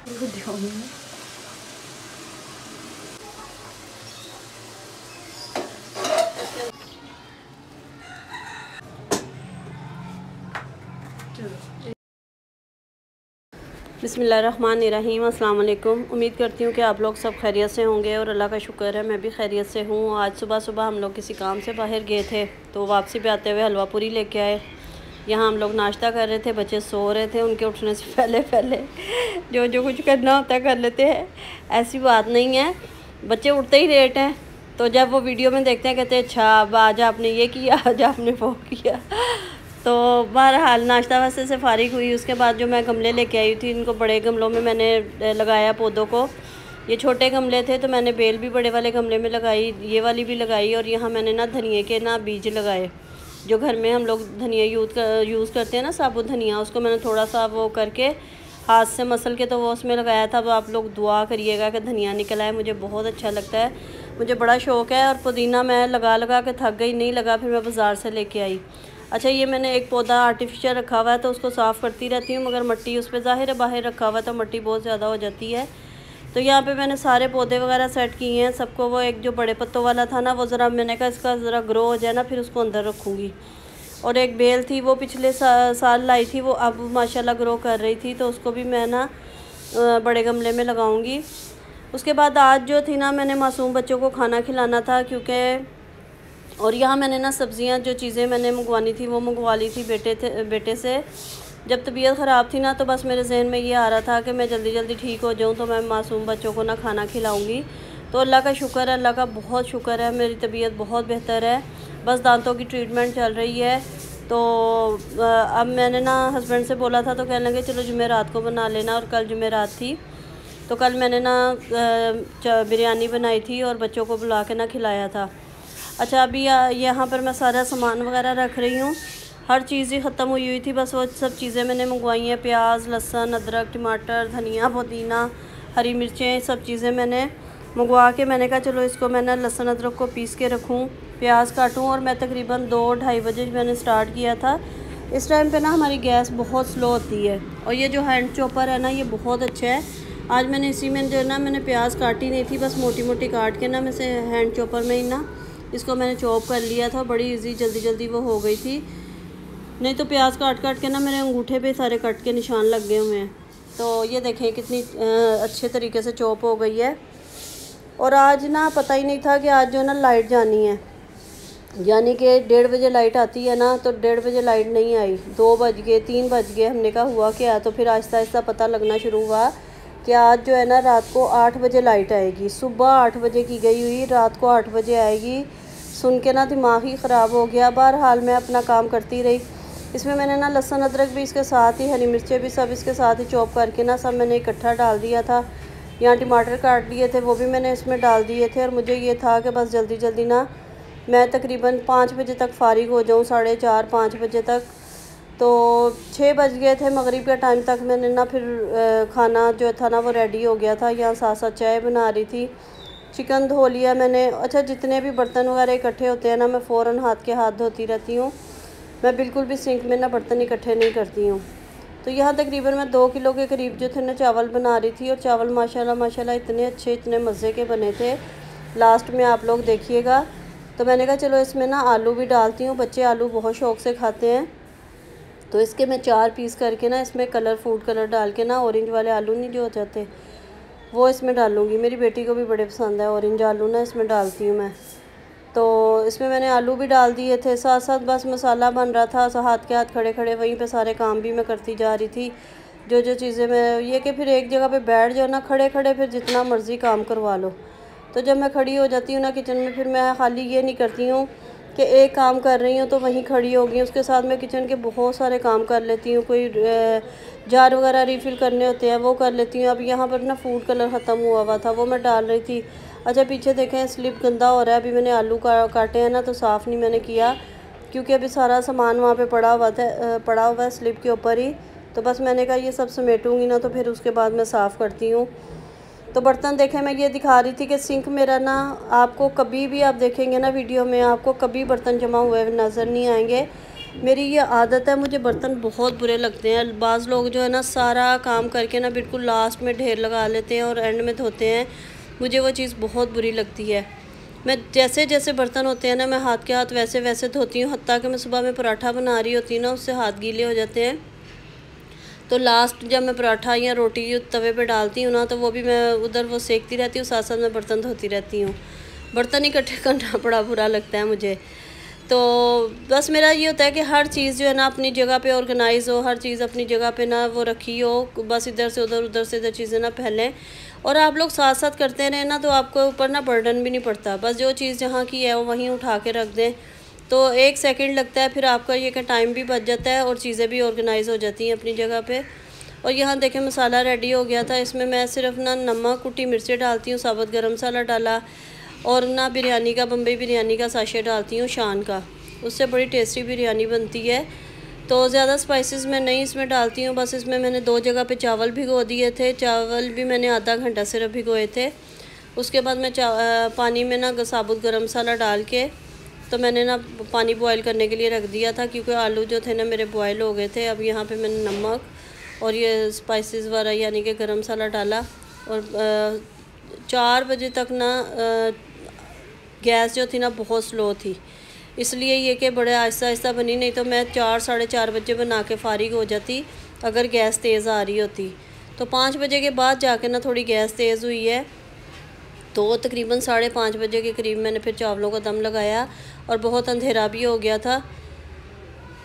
बिस्मिल्लाहिर्रहमानिर्रहीम। अस्सलाम वालेकुम। उम्मीद करती हूँ कि आप लोग सब खैरियत से होंगे और अल्लाह का शुक्र है मैं भी खैरियत से हूँ। आज सुबह सुबह हम लोग किसी काम से बाहर गए थे तो वापसी पे आते हुए हलवा पूरी लेके आए। यहाँ हम लोग नाश्ता कर रहे थे, बच्चे सो रहे थे। उनके उठने से पहले पहले जो कुछ करना होता है कर लेते हैं, ऐसी बात नहीं है। बच्चे उठते ही लेट हैं तो जब वो वीडियो में देखते हैं कहते हैं अच्छा अब आज आपने ये किया, आज आपने वो किया। तो बहरहाल नाश्ता वास्ते से फ़ारिग हुई। उसके बाद जो मैं गमले लेके आई थी, इनको बड़े गमलों में मैंने लगाया पौधों को। ये छोटे गमले थे तो मैंने बेल भी बड़े वाले गमले में लगाई, ये वाली भी लगाई। और यहाँ मैंने ना धनिए के ना बीज लगाए। जो घर में हम लोग धनिया यूज़ करते हैं ना, साबुत धनिया, उसको मैंने थोड़ा सा वो करके हाथ से मसल के तो वो उसमें लगाया था। तो आप लोग दुआ करिएगा कि धनिया निकल आए, मुझे बहुत अच्छा लगता है, मुझे बड़ा शौक़ है। और पुदीना मैं लगा लगा के थक गई, नहीं लगा, फिर मैं बाज़ार से लेके आई। अच्छा, ये मैंने एक पौधा आर्टिफिशियल रखा हुआ है तो उसको साफ़ करती रहती हूँ, मगर मिट्टी उस पर ज़ाहिर है बाहर रखा हुआ है तो मिट्टी बहुत ज़्यादा हो जाती है। तो यहाँ पे मैंने सारे पौधे वगैरह सेट किए हैं सबको। वो एक जो बड़े पत्तों वाला था ना, वो ज़रा मैंने कहा इसका ज़रा ग्रो हो जाए ना, फिर उसको अंदर रखूँगी। और एक बेल थी वो पिछले साल लाई थी, वो अब माशाल्लाह ग्रो कर रही थी, तो उसको भी मैं ना बड़े गमले में लगाऊँगी। उसके बाद आज जो थी ना, मैंने मासूम बच्चों को खाना खिलाना था क्योंकि, और यहाँ मैंने ना सब्ज़ियाँ जो चीज़ें मैंने मंगवानी थी वो मंगवा ली थी बेटे से। जब तबीयत ख़राब थी ना तो बस मेरे जहन में ये आ रहा था कि मैं जल्दी जल्दी ठीक हो जाऊँ तो मैं मासूम बच्चों को ना खाना खिलाऊँगी। तो अल्लाह का शुक्र है, अल्लाह का बहुत शुक्र है, मेरी तबीयत बहुत बेहतर है। बस दांतों की ट्रीटमेंट चल रही है। तो अब मैंने ना हस्बैंड से बोला था तो कहने लगे चलो जुमेरात को बना लेना। और कल जुमेरात थी तो कल मैंने ना बिरयानी बनाई थी और बच्चों को बुला के ना खिलाया था। अच्छा, अभी यहाँ पर मैं सारा सामान वगैरह रख रही हूँ। हर चीज़ ही ख़त्म हुई थी, बस वो सब चीज़ें मैंने मंगवाई हैं। प्याज, लहसुन, अदरक, टमाटर, धनिया, पुदीना, हरी मिर्चें, सब चीज़ें मैंने मंगवा के मैंने कहा चलो इसको मैं ना लहसुन अदरक को पीस के रखूँ, प्याज काटूँ। और मैं तकरीबन 2-2:30 बजे मैंने स्टार्ट किया था। इस टाइम पे ना हमारी गैस बहुत स्लो होती है और ये जो हैंड चॉपर है ना ये बहुत अच्छा है। आज मैंने इसी में जो है ना, मैंने प्याज काटी नहीं थी, बस मोटी मोटी काट के ना मैं से हैंड चॉपर में ही ना इसको मैंने चॉप कर लिया था। बड़ी इजी जल्दी जल्दी वो हो गई थी, नहीं तो प्याज काट काट के ना मेरे अंगूठे पे सारे कट के निशान लग गए हुए हैं। तो ये देखें कितनी अच्छे तरीके से चॉप हो गई है। और आज ना पता ही नहीं था कि आज जो है ना लाइट जानी है, यानी कि 1:30 बजे लाइट आती है ना, तो 1:30 बजे लाइट नहीं आई। 2 बज गए, 3 बज गए, हमने कहा हुआ क्या। तो फिर आहिस्ता आहिस्ता पता लगना शुरू हुआ कि आज जो है ना रात को 8 बजे लाइट आएगी। सुबह 8 बजे की गई हुई, रात को 8 बजे आएगी। सुन के ना दिमाग ही ख़राब हो गया। बहरहाल मैं अपना काम करती रही। इसमें मैंने ना लहसुन अदरक भी इसके साथ ही, हरी मिर्चें भी सब इसके साथ ही चॉप करके ना सब मैंने इकट्ठा डाल दिया था। यहाँ टमाटर काट लिए थे वो भी मैंने इसमें डाल दिए थे। और मुझे ये था कि बस जल्दी जल्दी ना मैं तकरीबन 5 बजे तक फ़ारिग हो जाऊँ, 4:30-5 बजे तक। तो 6 बज गए थे मगरिब के टाइम तक। मैंने ना फिर खाना जो था ना वो रेडी हो गया था। यहाँ साथ साथ चाय बना रही थी, चिकन धो लिया मैंने। अच्छा, जितने भी बर्तन वगैरह इकट्ठे होते हैं ना मैं फ़ौरन हाथ के हाथ धोती रहती हूँ। मैं बिल्कुल भी सिंक में ना बर्तन इकट्ठे नहीं करती हूँ। तो यहाँ तकरीबन मैं 2 किलो के करीब जो थे ना चावल बना रही थी। और चावल माशाल्लाह माशाल्लाह इतने अच्छे, इतने मज़े के बने थे, लास्ट में आप लोग देखिएगा। तो मैंने कहा चलो इसमें ना आलू भी डालती हूँ, बच्चे आलू बहुत शौक़ से खाते हैं। तो इसके मैं 4 पीस करके ना इसमें फूड कलर डाल के ना, ऑरेंज वाले आलू नहीं जो हो जाते वो इसमें डालूँगी। मेरी बेटी को भी बड़े पसंद है ऑरेंज आलू ना, इसमें डालती हूँ मैं। तो इसमें मैंने आलू भी डाल दिए थे, साथ साथ बस मसाला बन रहा था, हाथ के हाथ खड़े खड़े वहीं पे सारे काम भी मैं करती जा रही थी। जो चीज़ें मैं ये कि फिर एक जगह पे बैठ जाओ ना खड़े खड़े, फिर जितना मर्ज़ी काम करवा लो। तो जब मैं खड़ी हो जाती हूँ ना किचन में, फिर मैं खाली ये नहीं करती हूँ कि एक काम कर रही हूँ तो वहीं खड़ी हो गई, उसके साथ मैं किचन के बहुत सारे काम कर लेती हूँ। कोई जार वगैरह रिफ़िल करने होते हैं वो कर लेती हूँ। अब यहाँ पर ना फूड कलर ख़त्म हुआ था, वो मैं डाल रही थी। अच्छा, पीछे देखें स्लिप गंदा हो रहा है। अभी मैंने आलू काटे हैं ना तो साफ़ नहीं मैंने किया क्योंकि अभी सारा सामान वहाँ पे पड़ा हुआ है स्लिप के ऊपर ही। तो बस मैंने कहा ये सब समेटूँगी ना तो फिर उसके बाद मैं साफ़ करती हूँ। तो बर्तन देखें, मैं ये दिखा रही थी कि सिंक मेरा ना, आपको कभी भी आप देखेंगे ना वीडियो में, आपको कभी बर्तन जमा हुए नज़र नहीं आएंगे। मेरी ये आदत है, मुझे बर्तन बहुत बुरे लगते हैं। बाज़ लोग जो है ना सारा काम करके ना बिल्कुल लास्ट में ढेर लगा लेते हैं और एंड में धोते हैं। मुझे वो चीज़ बहुत बुरी लगती है। मैं जैसे जैसे बर्तन होते हैं ना मैं हाथ के हाथ वैसे वैसे धोती हूँ। हत्ता कि मैं सुबह में पराठा बना रही होती हूँ ना, उससे हाथ गीले हो जाते हैं, तो लास्ट जब मैं पराठा या रोटी तवे पे डालती हूँ ना, तो वो भी मैं उधर वो सेकती रहती हूँ, साथ साथ मैं बर्तन धोती रहती हूँ। बर्तन इकट्ठे करना बड़ा बुरा लगता है मुझे। तो बस मेरा ये होता है कि हर चीज़ जो है ना अपनी जगह पे ऑर्गेनाइज़ हो, हर चीज़ अपनी जगह पे ना वो रखी हो, बस इधर से उधर उधर से इधर चीज़ें ना फैलें। और आप लोग साथ साथ करते रहें ना तो आपको ऊपर ना बर्डन भी नहीं पड़ता। बस जो चीज़ जहाँ की है वो वहीं उठा के रख दें, तो 1 सेकंड लगता है, फिर आपका ये कि टाइम भी बच जाता है और चीज़ें भी ऑर्गेनाइज़ हो जाती हैं अपनी जगह पे। और यहाँ देखें मसाला रेडी हो गया था। इसमें मैं सिर्फ ना नमक, कुटी मिर्चें डालती हूँ, साबुत गरम मसाला डाला और ना बिरयानी का, बम्बई बिरयानी का साशे डालती हूँ शान का, उससे बड़ी टेस्टी बिरयानी बनती है। तो ज़्यादा स्पाइसेस मैं नहीं इसमें डालती हूँ। बस इसमें मैंने 2 जगह पे चावल भिगो दिए थे, चावल भी मैंने आधा घंटा सिर्फ भिगोए थे। उसके बाद मैं पानी में ना साबुत गरम मसाला डाल के तो मैंने ना पानी बॉयल करने के लिए रख दिया था, क्योंकि आलू जो थे ना मेरे बॉयल हो गए थे। अब यहाँ पे मैंने नमक और ये स्पाइसेस वाला यानी कि गरम मसाला डाला और 4 बजे तक ना गैस जो थी ना बहुत स्लो थी, इसलिए ये कि बड़े आहिस्ता आहिस्ता बनी, नहीं तो मैं 4 साढ़े 4 बजे बना के फ़ारिग हो जाती अगर गैस तेज़ आ रही होती। तो 5 बजे के बाद जाके ना थोड़ी गैस तेज़ हुई है, तो तकरीबन 5:30 बजे के करीब मैंने फिर चावलों का दम लगाया और बहुत अंधेरा भी हो गया था।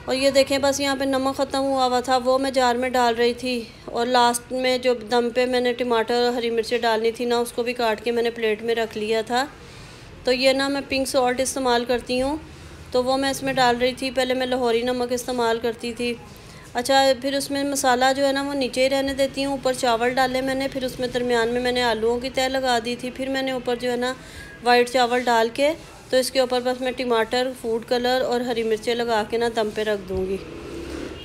और ये देखें बस यहाँ पे नमक ख़त्म हुआ था, वो मैं जार में डाल रही थी। और लास्ट में जो दम पे मैंने टमाटर हरी मिर्चें डालनी थी ना, उसको भी काट के मैंने प्लेट में रख लिया था। तो ये ना मैं पिंक सॉल्ट इस्तेमाल करती हूँ, तो वो मैं इसमें डाल रही थी। पहले मैं लाहौरी नमक इस्तेमाल करती थी। अच्छा, फिर उसमें मसाला जो है ना वो नीचे ही रहने देती हूँ। ऊपर चावल डाले मैंने, फिर उसमें दरमियान में मैंने आलूओं की तह लगा दी थी। फिर मैंने ऊपर जो है ना वाइट चावल डाल के, तो इसके ऊपर बस मैं टमाटर, फूड कलर और हरी मिर्चें लगा के ना दम पे रख दूँगी।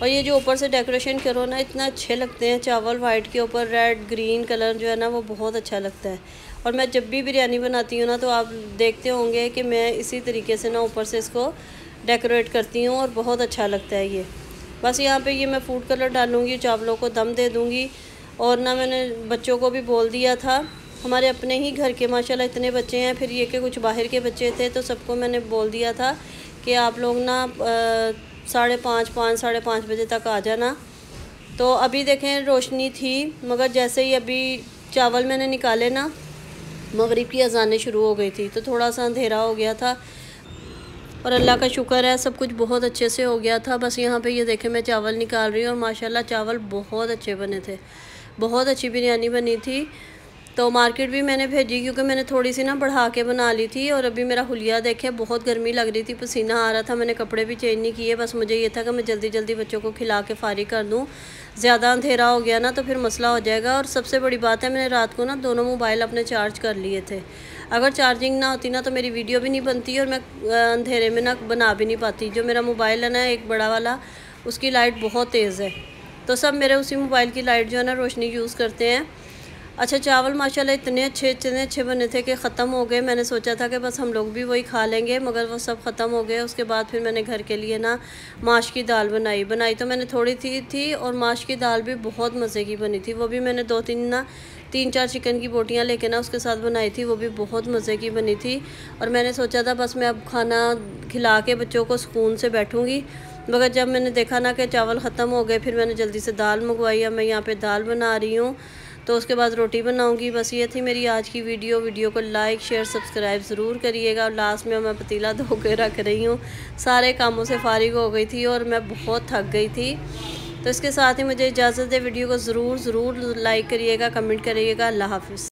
और ये जो ऊपर से डेकोरेशन करो ना, इतना अच्छे लगते हैं चावल वाइट के ऊपर रेड ग्रीन कलर जो है ना वो बहुत अच्छा लगता है। और मैं जब भी बिरयानी बनाती हूँ ना तो आप देखते होंगे कि मैं इसी तरीके से ना ऊपर से इसको डेकोरेट करती हूँ और बहुत अच्छा लगता है ये। बस यहाँ पे ये मैं फूड कलर डालूँगी, चावलों को दम दे दूँगी। और ना मैंने बच्चों को भी बोल दिया था, हमारे अपने ही घर के माशाल्लाह इतने बच्चे हैं, फिर ये कि कुछ बाहर के बच्चे थे, तो सबको मैंने बोल दिया था कि आप लोग ना 5:30 साढ़े 5 बजे तक आ जाना। तो अभी देखें रोशनी थी, मगर जैसे ही अभी चावल मैंने निकाले ना मगरिब की अज़ानें शुरू हो गई थी, तो थोड़ा सा अंधेरा हो गया था। और अल्लाह का शुक्र है सब कुछ बहुत अच्छे से हो गया था। बस यहाँ पे ये देखें मैं चावल निकाल रही हूँ और माशाल्लाह चावल बहुत अच्छे बने थे, बहुत अच्छी बिरयानी बनी थी। तो मार्केट भी मैंने भेजी, क्योंकि मैंने थोड़ी सी ना बढ़ा के बना ली थी। और अभी मेरा हुलिया देखे, बहुत गर्मी लग रही थी, पसीना आ रहा था, मैंने कपड़े भी चेंज नहीं किए। बस मुझे ये था कि मैं जल्दी जल्दी बच्चों को खिला के फ़ारिग कर दूँ। ज़्यादा अंधेरा हो गया ना तो फिर मसला हो जाएगा। और सबसे बड़ी बात है, मैंने रात को ना दोनों मोबाइल अपने चार्ज कर लिए थे। अगर चार्जिंग ना होती ना तो मेरी वीडियो भी नहीं बनती और मैं अंधेरे में ना बना भी नहीं पाती। जो मेरा मोबाइल है ना एक बड़ा वाला, उसकी लाइट बहुत तेज़ है, तो सब मेरे उसी मोबाइल की लाइट जो है ना रोशनी यूज़ करते हैं। अच्छा, चावल माशाल्लाह इतने अच्छे बने थे कि ख़त्म हो गए। मैंने सोचा था कि बस हम लोग भी वही खा लेंगे, मगर वो सब ख़त्म हो गए। उसके बाद फिर मैंने घर के लिए ना माश की दाल बनाई तो मैंने थोड़ी थी और माश की दाल भी बहुत मज़े की बनी थी। वो भी मैंने 3-4 चिकन की बोटियाँ लेके ना उसके साथ बनाई थी, वो भी बहुत मज़े की बनी थी। और मैंने सोचा था बस मैं अब खाना खिला के बच्चों को सुकून से बैठूँगी, मगर जब मैंने देखा ना कि चावल ख़त्म हो गए, फिर मैंने जल्दी से दाल मंगवाई। अब मैं यहाँ पे दाल बना रही हूँ, तो उसके बाद रोटी बनाऊँगी। बस ये थी मेरी आज की वीडियो को लाइक शेयर सब्सक्राइब ज़रूर करिएगा। और लास्ट में मैं पतीला धो के रख रही हूँ, सारे कामों से फ़ारिग हो गई थी और मैं बहुत थक गई थी। तो इसके साथ ही मुझे इजाज़त है, वीडियो को ज़रूर लाइक करिएगा, कमेंट करिएगा। अल्लाह हाफ़िज़।